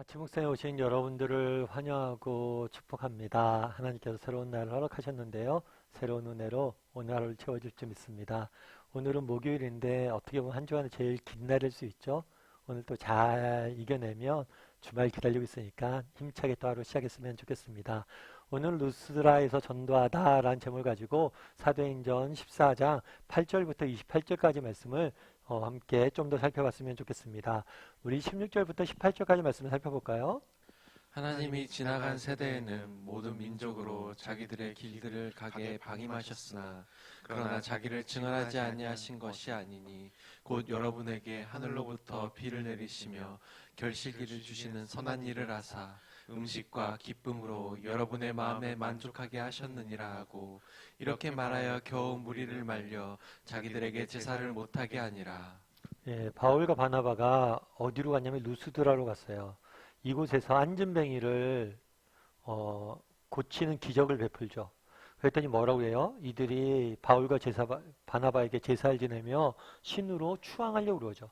아침 묵상에 오신 여러분들을 환영하고 축복합니다. 하나님께서 새로운 날을 허락하셨는데요. 새로운 은혜로 오늘 하루를 채워줄 줄 믿습니다. 오늘은 목요일인데 어떻게 보면 한 주간에 제일 긴 날일 수 있죠. 오늘 또 잘 이겨내면 주말 기다리고 있으니까 힘차게 또 하루 시작했으면 좋겠습니다. 오늘 루스드라에서 전도하다라는 제목을 가지고 사도행전 14장 8절부터 28절까지 말씀을 함께 좀 더 살펴봤으면 좋겠습니다. 우리 16절부터 18절까지 말씀을 살펴볼까요? 하나님이 지나간 세대에는 모든 민족으로 자기들의 길들을 가게 방임하셨으나 그러나 자기를 증언하지 아니하신 것이 아니니 곧 여러분에게 하늘로부터 비를 내리시며 결실기를 주시는 선한 일을 하사 음식과 기쁨으로 여러분의 마음에 만족하게 하셨느니라 하고 이렇게 말하여 겨우 무리를 말려 자기들에게 제사를 못하게 하니라. 예, 바울과 바나바가 어디로 갔냐면 루스드라로 갔어요. 이곳에서 안진뱅이를 고치는 기적을 베풀죠. 그랬더니 뭐라고 해요? 이들이 바울과 바나바에게 제사를 지내며 신으로 추앙하려고 그러죠.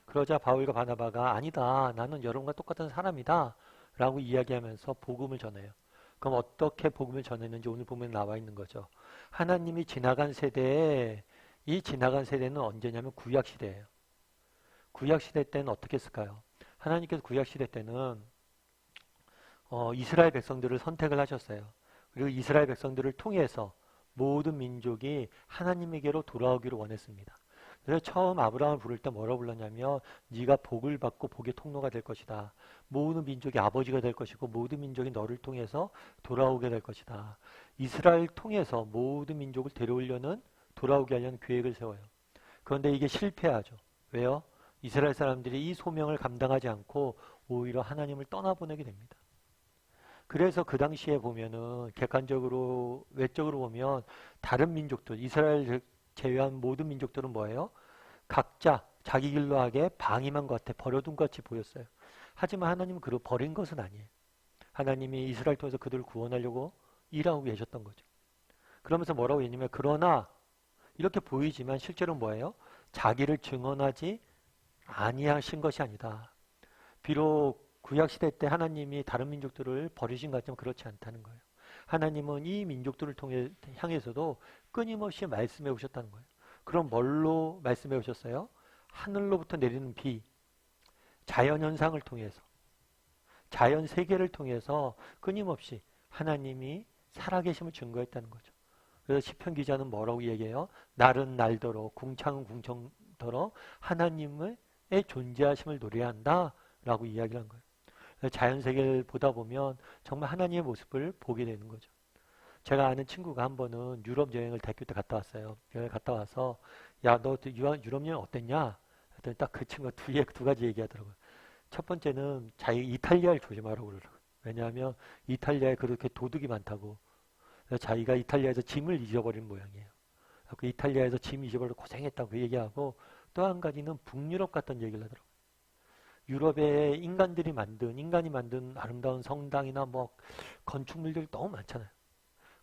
그러자 바울과 바나바가 아니다. 나는 여러분과 똑같은 사람이다. 라고 이야기하면서 복음을 전해요. 그럼 어떻게 복음을 전했는지 오늘 보면 나와 있는 거죠. 하나님이 지나간 세대에 이 지나간 세대는 언제냐면 구약시대예요. 구약시대 때는 어떻게 했을까요? 하나님께서 구약시대 때는 이스라엘 백성들을 선택을 하셨어요. 그리고 이스라엘 백성들을 통해서 모든 민족이 하나님에게로 돌아오기를 원했습니다. 그래서 처음 아브라함을 부를 때 뭐라고 불렀냐면 네가 복을 받고 복의 통로가 될 것이다. 모든 민족이 아버지가 될 것이고 모든 민족이 너를 통해서 돌아오게 될 것이다. 이스라엘을 통해서 모든 민족을 데려오려는 돌아오게 하려는 계획을 세워요. 그런데 이게 실패하죠. 왜요? 이스라엘 사람들이 이 소명을 감당하지 않고 오히려 하나님을 떠나보내게 됩니다. 그래서 그 당시에 보면은 객관적으로 외적으로 보면 다른 민족들 이스라엘 제외한 모든 민족들은 뭐예요? 각자 자기 길로 하게 방임한 것 같아 버려둔 것 같이 보였어요. 하지만 하나님은 그를 버린 것은 아니에요. 하나님이 이스라엘 통해서 그들을 구원하려고 일하고 계셨던 거죠. 그러면서 뭐라고 했냐면 그러나 이렇게 보이지만 실제로 뭐예요? 자기를 증언하지 아니하신 것이 아니다. 비록 구약시대 때 하나님이 다른 민족들을 버리신 것 같지만 그렇지 않다는 거예요. 하나님은 이 민족들을 향해서도 끊임없이 말씀해 오셨다는 거예요. 그럼 뭘로 말씀해 오셨어요? 하늘로부터 내리는 비, 자연현상을 통해서, 자연세계를 통해서 끊임없이 하나님이 살아계심을 증거했다는 거죠. 그래서 시편 기자는 뭐라고 얘기해요? 날은 날더러 궁창은 궁창더러 하나님의 존재하심을 노래한다 라고 이야기를 한 거예요. 자연세계를 보다 보면 정말 하나님의 모습을 보게 되는 거죠. 제가 아는 친구가 한 번은 유럽 여행을 대학교 때 갔다 왔어요. 여행 갔다 와서 야, 너 유럽 여행 어땠냐? 했더니 딱 그 친구가 두 가지 얘기하더라고요. 첫 번째는 자기 이탈리아를 조심하라고 그러더라고요. 왜냐하면 이탈리아에 그렇게 도둑이 많다고. 그래서 자기가 이탈리아에서 짐을 잊어버린 모양이에요. 그 이탈리아에서 짐 잊어버려 고생했다고 얘기하고 또 한 가지는 북유럽 갔던 얘기를 하더라고요. 유럽의 인간이 만든 아름다운 성당이나 뭐 건축물들이 너무 많잖아요.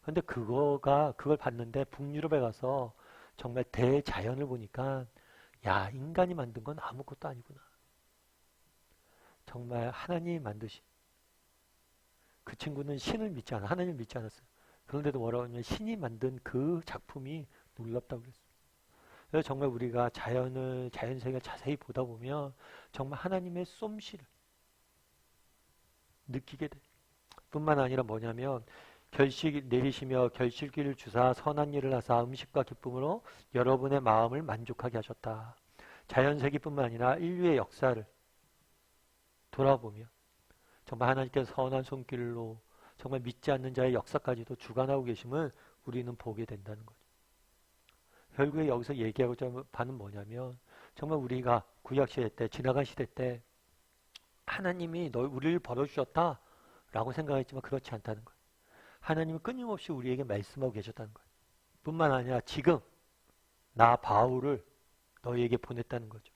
근데 그걸 봤는데 북유럽에 가서 정말 대자연을 보니까 야, 인간이 만든 건 아무것도 아니구나. 정말 하나님이 만드신 그 친구는 신을 믿지 않아 하나님을 믿지 않았어요. 그런데도 뭐라고 하냐면 신이 만든 그 작품이 놀랍다고 그랬어요. 그래서 정말 우리가 자연세계를 자세히 보다 보면 정말 하나님의 솜씨를 느끼게 돼. 뿐만 아니라 뭐냐면 결실 내리시며 결실기를 주사 선한 일을 하사 음식과 기쁨으로 여러분의 마음을 만족하게 하셨다. 자연세계뿐만 아니라 인류의 역사를 돌아보면 정말 하나님께서 선한 손길로 정말 믿지 않는 자의 역사까지도 주관하고 계심을 우리는 보게 된다는 거죠. 결국에 여기서 얘기하고자 하는 바는 뭐냐면 정말 우리가 구약시대 때 지나간 시대 때 하나님이 우리를 벌어주셨다 라고 생각했지만 그렇지 않다는 거예요. 하나님은 끊임없이 우리에게 말씀하고 계셨다는 거예요. 뿐만 아니라 지금 나 바울을 너희에게 보냈다는 거죠.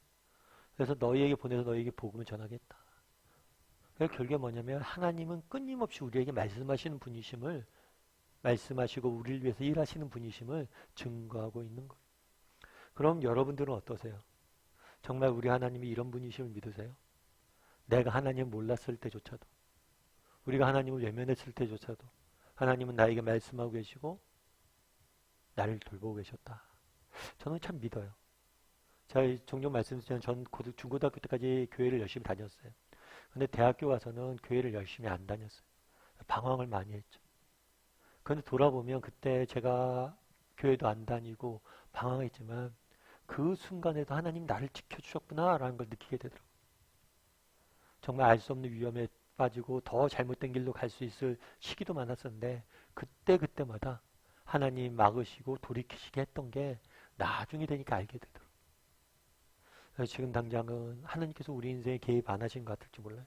그래서 너희에게 보내서 너희에게 복음을 전하겠다. 그래서 결국에 뭐냐면 하나님은 끊임없이 우리에게 말씀하시고 우리를 위해서 일하시는 분이심을 증거하고 있는 거예요. 그럼 여러분들은 어떠세요? 정말 우리 하나님이 이런 분이심을 믿으세요? 내가 하나님 몰랐을 때조차도, 우리가 하나님을 외면했을 때조차도 하나님은 나에게 말씀하고 계시고 나를 돌보고 계셨다. 저는 참 믿어요. 제가 종종 말씀드리지만 전 중고등학교 때까지 교회를 열심히 다녔어요. 근데 대학교 와서는 교회를 열심히 안 다녔어요. 방황을 많이 했죠. 그런데 돌아보면 그때 제가 교회도 안 다니고 방황했지만 그 순간에도 하나님 나를 지켜주셨구나라는 걸 느끼게 되더라고요. 정말 알 수 없는 위험에 빠지고 더 잘못된 길로 갈 수 있을 시기도 많았었는데 그때마다 하나님 막으시고 돌이키시게 했던 게 나중에 되니까 알게 되더라고요. 그래서 지금 당장은 하나님께서 우리 인생에 개입 안 하신 것 같을지 몰라요.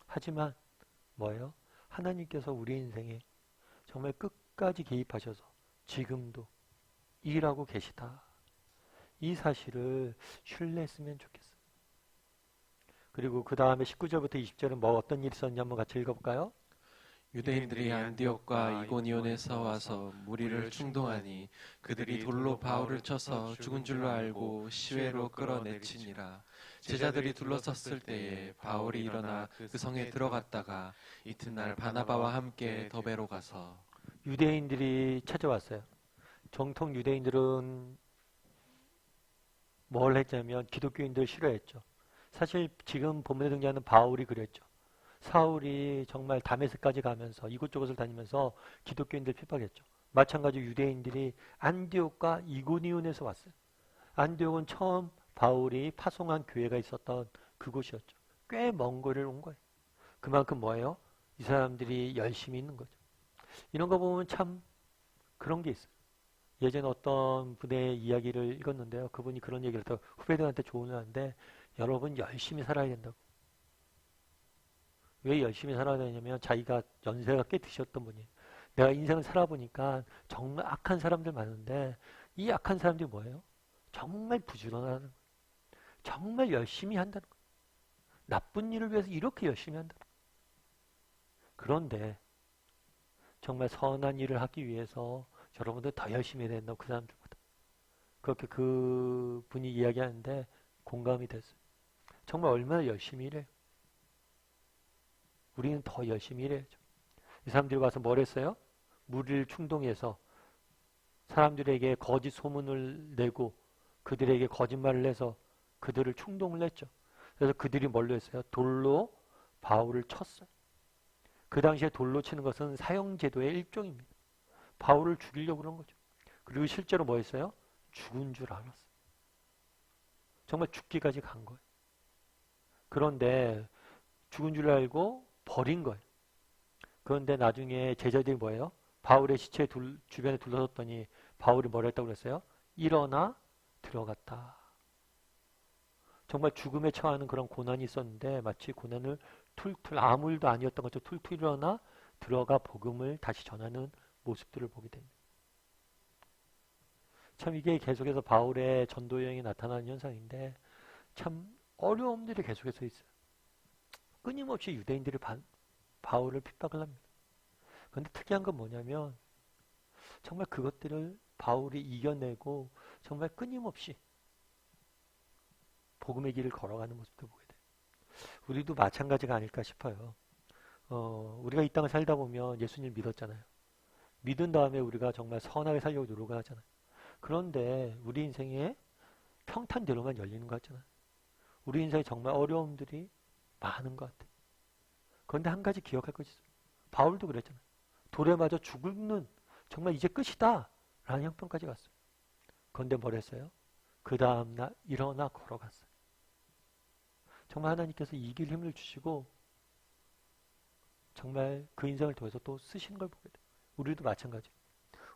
하지만 뭐예요? 하나님께서 우리 인생에 정말 끝까지 개입하셔서 지금도 일하고 계시다. 이 사실을 신뢰했으면 좋겠어요. 그리고 그 다음에 19절부터 20절은 뭐 어떤 일이 있었는지 한번 같이 읽어볼까요? 유대인들이 안디옥과 이고니온에서 와서 무리를 충동하니 그들이 돌로 바울을 쳐서 죽은 줄로 알고 시외로 끌어내치니라. 제자들이 둘러섰을 때에 바울이 일어나 그 성에 들어갔다가 이튿날 바나바와 함께 더베로 가서 유대인들이 찾아왔어요. 정통 유대인들은 뭘 했냐면 기독교인들을 싫어했죠. 사실 지금 본문에 등장하는 바울이 그랬죠. 사울이 정말 다메섹까지 가면서 이곳저곳을 다니면서 기독교인들 핍박했죠. 마찬가지로 유대인들이 안디옥과 이고니온에서 왔어요. 안디옥은 처음 바울이 파송한 교회가 있었던 그곳이었죠. 꽤 먼 거리를 온 거예요. 그만큼 뭐예요? 이 사람들이 열심히 있는 거죠. 이런 거 보면 참 그런 게 있어요. 예전에 어떤 분의 이야기를 읽었는데요. 그분이 그런 얘기를 또 후배들한테 조언을 하는데 여러분 열심히 살아야 된다고. 왜 열심히 살아야 되냐면 자기가 연세가 꽤 드셨던 분이에요. 내가 인생을 살아보니까 정말 악한 사람들 많은데 이 악한 사람들이 뭐예요? 정말 부지런하는 거예요. 정말 열심히 한다는 거예요. 나쁜 일을 위해서 이렇게 열심히 한다는 거예요. 그런데 정말 선한 일을 하기 위해서 여러분들 더 열심히 해야 된다고 그 사람들보다. 그렇게 그 분이 이야기하는데 공감이 됐어요. 정말 얼마나 열심히 일해요. 우리는 더 열심히 일해야죠. 이 사람들이 와서 뭘 했어요? 무리를 충동해서 사람들에게 거짓 소문을 내고 그들에게 거짓말을 해서 그들을 충동을 했죠. 그래서 그들이 뭘로 했어요? 돌로 바울을 쳤어요. 그 당시에 돌로 치는 것은 사형제도의 일종입니다. 바울을 죽이려고 그런 거죠. 그리고 실제로 뭐 했어요? 죽은 줄 알았어요. 정말 죽기까지 간 거예요. 그런데 죽은 줄 알고 버린 거예요. 그런데 나중에 제자들이 뭐예요? 바울의 시체 주변에 둘러섰더니 바울이 뭐라 했다고 그랬어요? 일어나 들어갔다. 정말 죽음에 처하는 그런 고난이 있었는데 마치 고난을 툴툴 아무 일도 아니었던 것처럼 툴툴 일어나 들어가 복음을 다시 전하는 모습들을 보게 됩니다. 참 이게 계속해서 바울의 전도 여행에 나타나는 현상인데 참 어려움들이 계속해서 있어요. 끊임없이 유대인들이 바울을 핍박을 합니다. 그런데 특이한 건 뭐냐면 정말 그것들을 바울이 이겨내고 정말 끊임없이 복음의 길을 걸어가는 모습도 보게 돼요. 우리도 마찬가지가 아닐까 싶어요. 우리가 이 땅을 살다 보면 예수님 믿었잖아요. 믿은 다음에 우리가 정말 선하게 살려고 노력을 하잖아요. 그런데 우리 인생에 평탄대로만 열리는 것 같잖아요. 우리 인생에 정말 어려움들이 많은 것 같아요. 그런데 한 가지 기억할 것이 있어요. 바울도 그랬잖아요. 돌에 맞아 죽는 정말 이제 끝이다 라는 형편까지 갔어요. 그런데 뭘 했어요? 그 다음날 일어나 걸어갔어요. 정말 하나님께서 이길 힘을 주시고 정말 그 인생을 통해서 또 쓰시는 걸 보게 돼요. 우리도 마찬가지예요.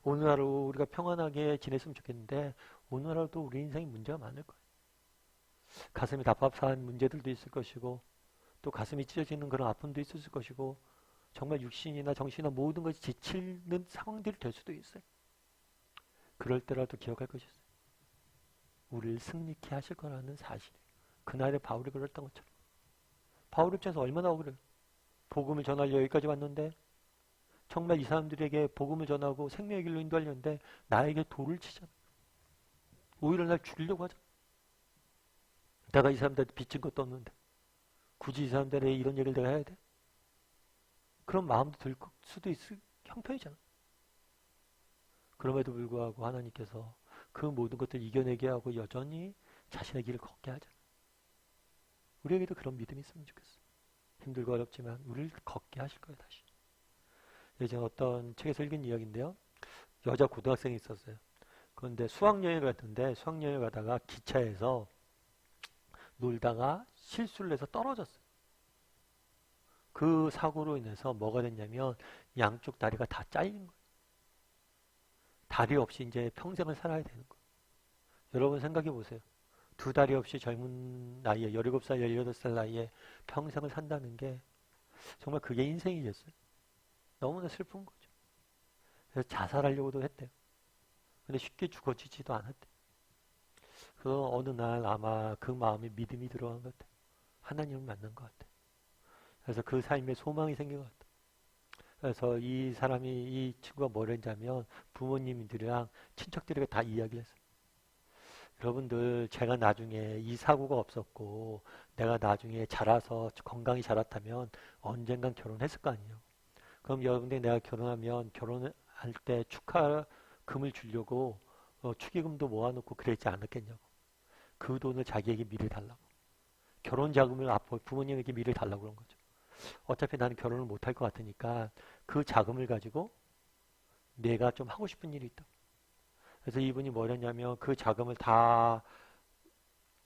오늘 하루 우리가 평안하게 지냈으면 좋겠는데 오늘 하루도 우리 인생에 문제가 많을 거예요. 가슴이 답답한 문제들도 있을 것이고 또 가슴이 찢어지는 그런 아픔도 있을 것이고 정말 육신이나 정신이나 모든 것이 지치는 상황들이 될 수도 있어요. 그럴 때라도 기억할 것이 있어요. 우리를 승리케 하실 거라는 사실. 그날에 바울이 그랬던 것처럼. 바울 입장에서 얼마나 억울해요. 복음을 전하려 여기까지 왔는데 정말 이 사람들에게 복음을 전하고 생명의 길로 인도하려는데 나에게 돌을 치잖아. 오히려 날 죽이려고 하잖아. 내가 이 사람들한테 빚진 것도 없는데 굳이 이 사람들의 이런 얘기를 내가 해야 돼? 그런 마음도 들 수도 있을 형편이잖아. 그럼에도 불구하고 하나님께서 그 모든 것들을 이겨내게 하고 여전히 자신의 길을 걷게 하잖아. 우리에게도 그런 믿음이 있으면 좋겠어. 힘들고 어렵지만 우리를 걷게 하실 거예요, 다시. 예전 어떤 책에서 읽은 이야기인데요. 여자 고등학생이 있었어요. 그런데 수학여행을 갔는데 수학여행을 가다가 기차에서 놀다가 실수를 해서 떨어졌어요. 그 사고로 인해서 뭐가 됐냐면 양쪽 다리가 다 잘린 거예요. 다리 없이 이제 평생을 살아야 되는 거예요. 여러분 생각해 보세요. 두 다리 없이 젊은 나이에 17살, 18살 나이에 평생을 산다는 게 정말 그게 인생이겠어요. 너무나 슬픈 거죠. 그래서 자살하려고도 했대요. 근데 쉽게 죽어지지도 않았대요. 그 어느 날 아마 그 마음에 믿음이 들어간 것 같아요. 하나님을 만난 것 같아요. 그래서 그 삶에 소망이 생긴 것 같아요. 그래서 이 사람이, 이 친구가 뭘 했냐면 부모님들이랑 친척들에게 다 이야기를 했어요. 여러분들, 제가 나중에 이 사고가 없었고 내가 나중에 자라서 건강히 자랐다면 언젠간 결혼했을 거 아니에요. 그럼 여러분들이 내가 결혼하면 결혼할 때 축하금을 주려고 축의금도 모아놓고 그랬지 않았겠냐고. 그 돈을 자기에게 미리 달라고. 결혼 자금을 앞으로 부모님에게 미리 달라고 그런 거죠. 어차피 나는 결혼을 못할 것 같으니까 그 자금을 가지고 내가 좀 하고 싶은 일이 있다. 그래서 이분이 뭘 했냐면 그 자금을 다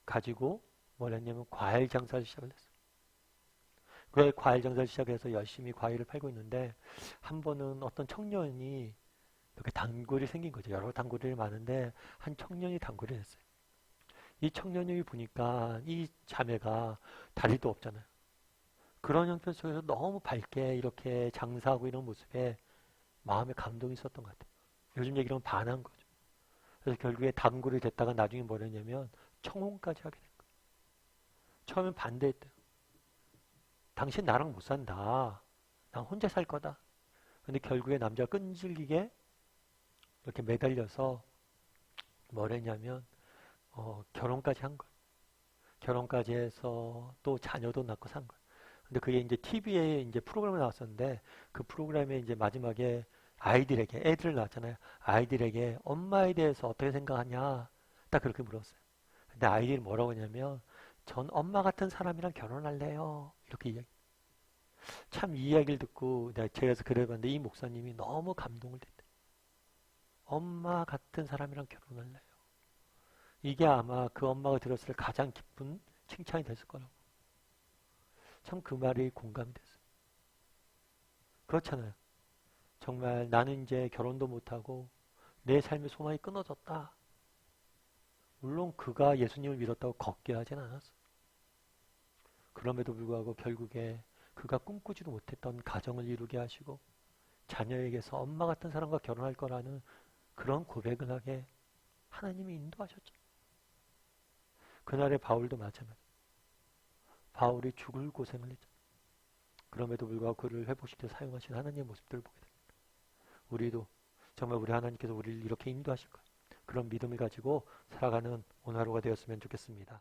가지고 뭘 했냐면 과일 장사를 시작을 했어요. 그 과일 장사를 시작해서 열심히 과일을 팔고 있는데 한 번은 어떤 청년이 이렇게 단골이 생긴 거죠. 여러 단골이 많은데 한 청년이 단골이 됐어요. 이 청년이 보니까 이 자매가 다리도 없잖아요. 그런 형편 속에서 너무 밝게 이렇게 장사하고 이런 모습에 마음에 감동이 있었던 것 같아요. 요즘 얘기로 하면 반한 거죠. 그래서 결국에 단골이 됐다가 나중에 뭘 했냐면 청혼까지 하게 된 거예요. 처음엔 반대했대요. 당신 나랑 못 산다. 난 혼자 살 거다. 근데 결국에 남자가 끈질기게 이렇게 매달려서 뭘 했냐면 결혼까지 한 거예요. 결혼까지 해서 또 자녀도 낳고 산 거예요. 근데 그게 이제 TV에 이제 프로그램이 나왔었는데 그 프로그램에 이제 마지막에 아이들에게 애들을 낳았잖아요. 아이들에게 엄마에 대해서 어떻게 생각하냐 딱 그렇게 물었어요. 근데 아이들이 뭐라고 하냐면 전 엄마 같은 사람이랑 결혼할래요. 이렇게 이야기. 참 이 이야기를 듣고 제가 그래서 그래 봤는데 이 목사님이 너무 감동을 됐대. 엄마 같은 사람이랑 결혼할래요. 이게 아마 그 엄마가 들었을 때 가장 기쁜 칭찬이 됐을 거라고. 참 그 말이 공감이 됐어요. 그렇잖아요. 정말 나는 이제 결혼도 못하고 내 삶의 소망이 끊어졌다. 물론 그가 예수님을 믿었다고 걷게 하진 않았어. 그럼에도 불구하고 결국에 그가 꿈꾸지도 못했던 가정을 이루게 하시고 자녀에게서 엄마 같은 사람과 결혼할 거라는 그런 고백을 하게 하나님이 인도하셨죠. 그날의 바울도 마찬가지. 바울이 죽을 고생을 했죠. 그럼에도 불구하고 그를 회복시켜 사용하신 하나님의 모습들을 보게 됩니다. 우리도 정말 우리 하나님께서 우리를 이렇게 인도하실 거예요. 그런 믿음을 가지고 살아가는 오늘 하루가 되었으면 좋겠습니다.